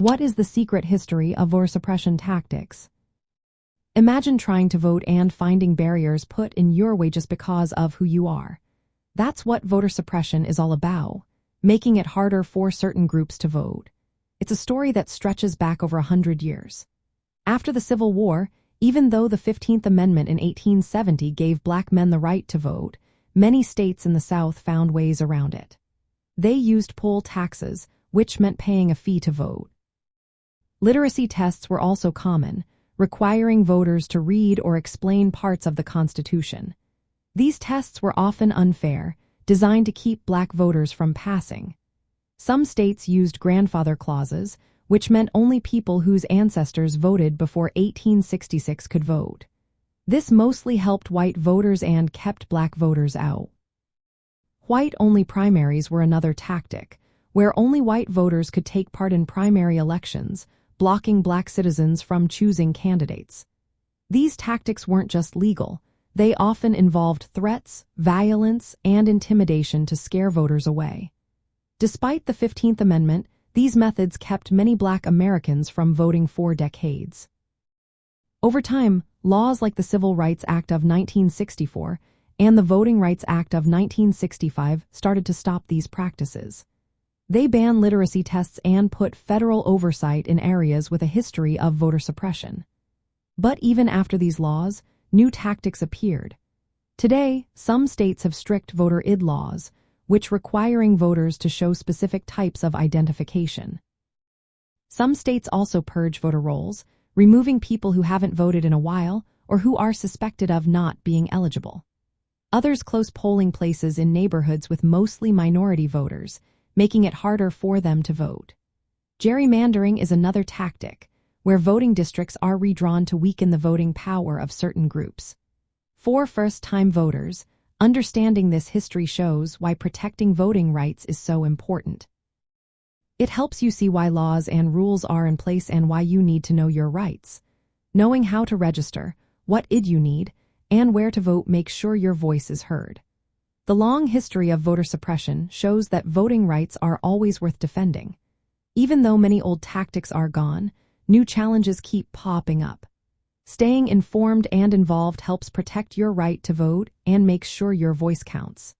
What is the secret history of voter suppression tactics? Imagine trying to vote and finding barriers put in your way just because of who you are. That's what voter suppression is all about, making it harder for certain groups to vote. It's a story that stretches back over 100 years. After the Civil War, even though the 15th Amendment in 1870 gave black men the right to vote, many states in the South found ways around it. They used poll taxes, which meant paying a fee to vote. Literacy tests were also common, requiring voters to read or explain parts of the Constitution. These tests were often unfair, designed to keep black voters from passing. Some states used grandfather clauses, which meant only people whose ancestors voted before 1866 could vote. This mostly helped white voters and kept black voters out. White-only primaries were another tactic, where only white voters could take part in primary elections, blocking black citizens from choosing candidates. These tactics weren't just legal, they often involved threats, violence, and intimidation to scare voters away. Despite the 15th Amendment, these methods kept many black Americans from voting for decades. Over time, laws like the Civil Rights Act of 1964 and the Voting Rights Act of 1965 started to stop these practices. They banned literacy tests and put federal oversight in areas with a history of voter suppression. But even after these laws, new tactics appeared. Today, some states have strict voter ID laws, which requiring voters to show specific types of identification. Some states also purge voter rolls, removing people who haven't voted in a while or who are suspected of not being eligible. Others close polling places in neighborhoods with mostly minority voters, making it harder for them to vote. Gerrymandering is another tactic, where voting districts are redrawn to weaken the voting power of certain groups. For first-time voters, understanding this history shows why protecting voting rights is so important. It helps you see why laws and rules are in place and why you need to know your rights. Knowing how to register, what ID you need, and where to vote makes sure your voice is heard. The long history of voter suppression shows that voting rights are always worth defending. Even though many old tactics are gone, new challenges keep popping up. Staying informed and involved helps protect your right to vote and makes sure your voice counts.